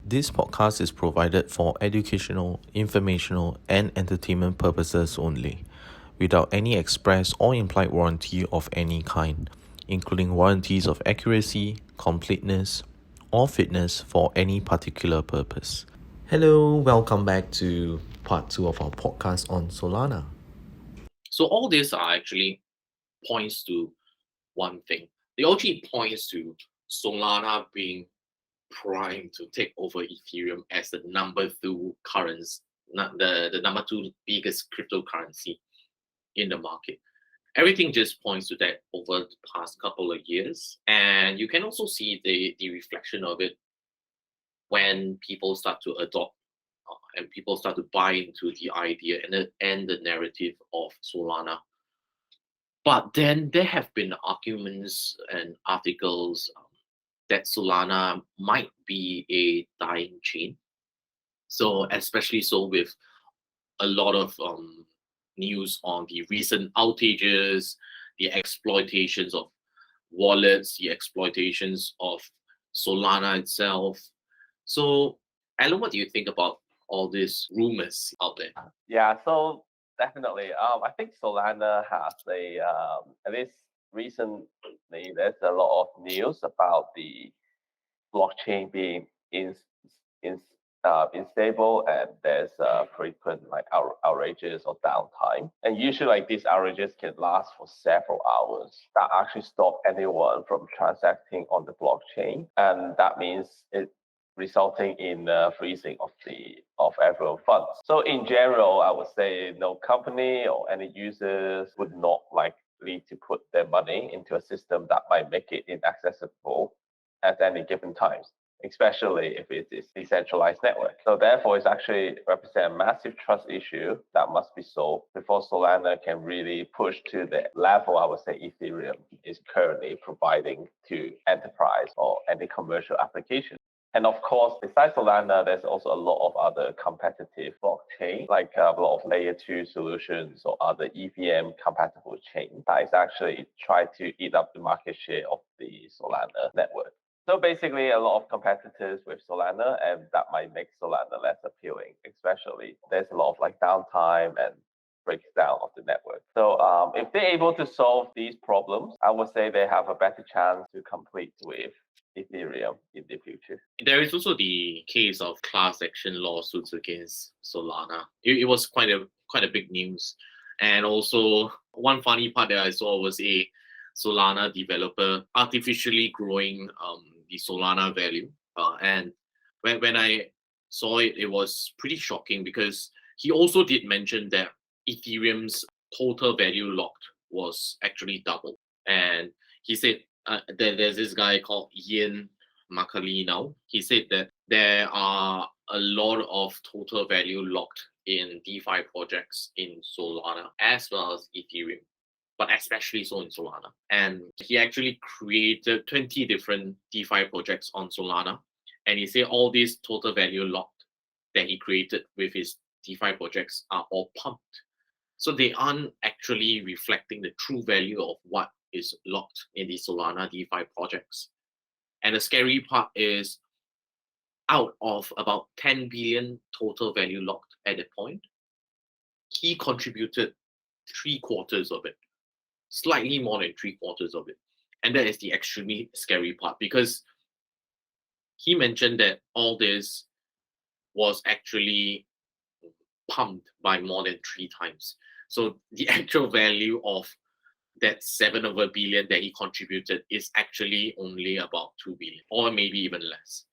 This podcast is provided for educational, informational, and entertainment purposes only, without any express or implied warranty of any kind, including warranties of accuracy, completeness, or fitness for any particular purpose. Hello, welcome back to part 2 of our podcast on Solana. So all this are actually points to one thing. They actually points to Solana being primed to take over Ethereum as the number two currency, the number two biggest cryptocurrency in the market. Everything just points to that over the past couple of years. And you can also see the reflection of it when people start to adopt and people start to buy into the idea and the narrative of Solana. But then there have been arguments and articles that Solana might be a dying chain. So, especially so with a lot of news on the recent outages, the exploitations of wallets, the exploitations of Solana itself. So, Alan, what do you think about all these rumors out there? Yeah, so definitely. I think Solana has at least recently, there's a lot of news about the blockchain being in, unstable, and there's frequent outrages or downtime. And usually, like these outages can last for several hours. That actually stop anyone from transacting on the blockchain, and that means it resulting in freezing of everyone funds. So in general, I would say no company or any users would not likely to put their money into a system that might make it inaccessible at any given times, especially if it is decentralized network. So therefore, it's actually represent a massive trust issue that must be solved before Solana can really push to the level I would say Ethereum is currently providing to enterprise or any commercial application. And of course, besides Solana, there's also a lot of other competitive blockchain, like a lot of layer 2 solutions or other EVM compatible chains that is actually try to eat up the market share of the Solana network. So basically, a lot of competitors with Solana, and that might make Solana less appealing, especially there's a lot of downtime and breakdown of the network. So if they're able to solve these problems, I would say they have a better chance to compete with Ethereum in the future. There is also the case of class action lawsuits against Solana. It was quite a big news. And also one funny part that I saw was a Solana developer artificially growing the Solana value. And when I saw it, it was pretty shocking because he also did mention that Ethereum's total value locked was actually double. And he said there's this guy called Ian Makali now. He said that there are a lot of total value locked in DeFi projects in Solana as well as Ethereum, but especially so in Solana. And he actually created 20 different DeFi projects on Solana. And he said all these total value locked that he created with his DeFi projects are all pumped. So they aren't actually reflecting the true value of what is locked in the Solana DeFi projects. And the scary part is out of about 10 billion total value locked at that point, he contributed 3/4 of it, slightly more than 3/4 of it. And that is the extremely scary part because he mentioned that all this was actually pumped by more than 3 times. So the actual value of that 7 billion that he contributed is actually only about 2 billion or maybe even less.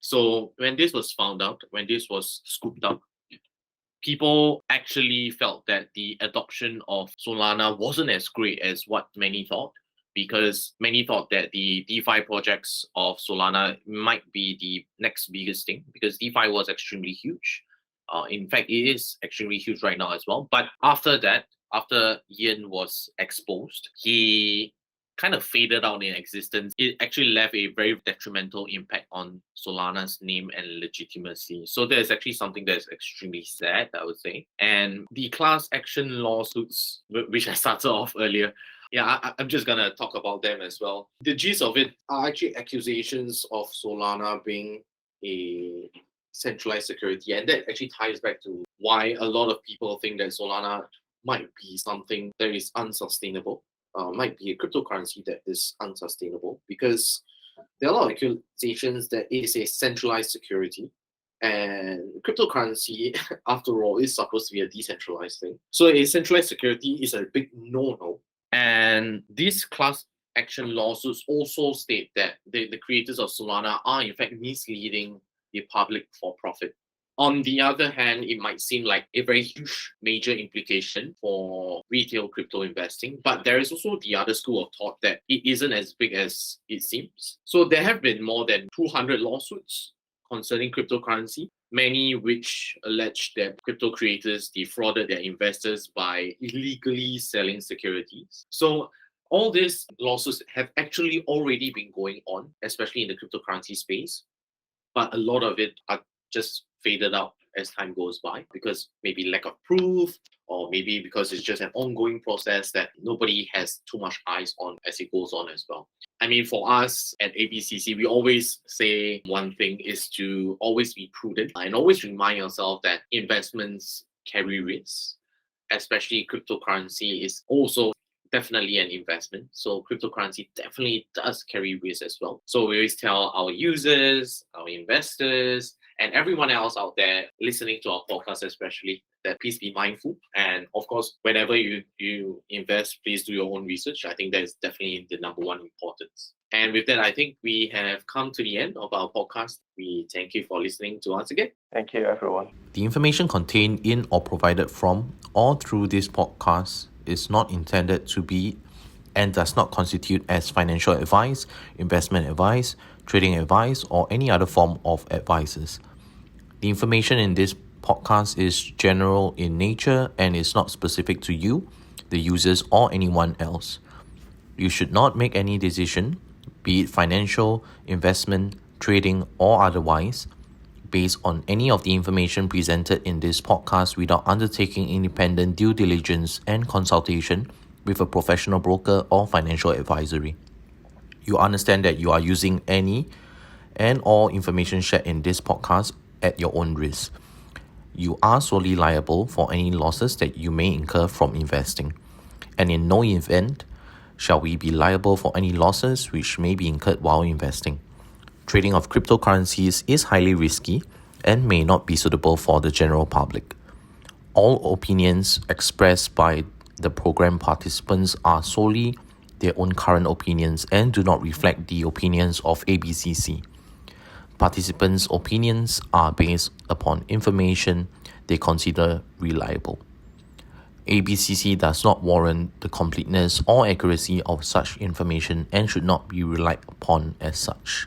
So when this was found out, when this was scooped up, people actually felt that the adoption of Solana wasn't as great as what many thought, because many thought that the DeFi projects of Solana might be the next biggest thing, because DeFi was extremely huge. In fact, it is extremely huge right now as well. But after that, after Ian was exposed, he kind of faded out in existence. It actually left a very detrimental impact on Solana's name and legitimacy. So there's actually something that's extremely sad, I would say. And the class action lawsuits, which I started off earlier, I'm just going to talk about them as well. The gist of it are actually accusations of Solana being a centralized security, and that actually ties back to why a lot of people think that Solana might be something that is unsustainable, might be a cryptocurrency that is unsustainable, because there are a lot of accusations that it is a centralized security, and cryptocurrency, after all, is supposed to be a decentralized thing. So a centralized security is a big no-no. And these class action lawsuits also state that the creators of Solana are in fact misleading the public for profit. On the other hand, it might seem like a very huge major implication for retail crypto investing, but there is also the other school of thought that it isn't as big as it seems. So there have been more than 200 lawsuits concerning cryptocurrency, many which allege that crypto creators defrauded their investors by illegally selling securities. So all these lawsuits have actually already been going on, especially in the cryptocurrency space, but a lot of it are just faded out as time goes by, because maybe lack of proof, or maybe because it's just an ongoing process that nobody has too much eyes on as it goes on as well. I mean, for us at ABCC, we always say one thing is to always be prudent and always remind yourself that investments carry risks, especially cryptocurrency is also definitely an investment. So cryptocurrency definitely does carry risk as well. So we always tell our users, our investors, and everyone else out there listening to our podcast especially, that please be mindful. And of course, whenever you invest, please do your own research. I think that is definitely the number one importance. And with that, I think we have come to the end of our podcast. We thank you for listening to us again. Thank you, everyone. The information contained in or provided from or through this podcast is not intended to be and does not constitute as financial advice, investment advice, trading advice, or any other form of advices. The information in this podcast is general in nature and is not specific to you, the users, or anyone else. You should not make any decision, be it financial, investment, trading, or otherwise, based on any of the information presented in this podcast without undertaking independent due diligence and consultation with a professional broker or financial advisory. You understand that you are using any and all information shared in this podcast at your own risk. You are solely liable for any losses that you may incur from investing, and in no event shall we be liable for any losses which may be incurred while investing. Trading of cryptocurrencies is highly risky and may not be suitable for the general public. All opinions expressed by the program participants are solely their own current opinions and do not reflect the opinions of ABCC. Participants' opinions are based upon information they consider reliable. ABCC does not warrant the completeness or accuracy of such information and should not be relied upon as such.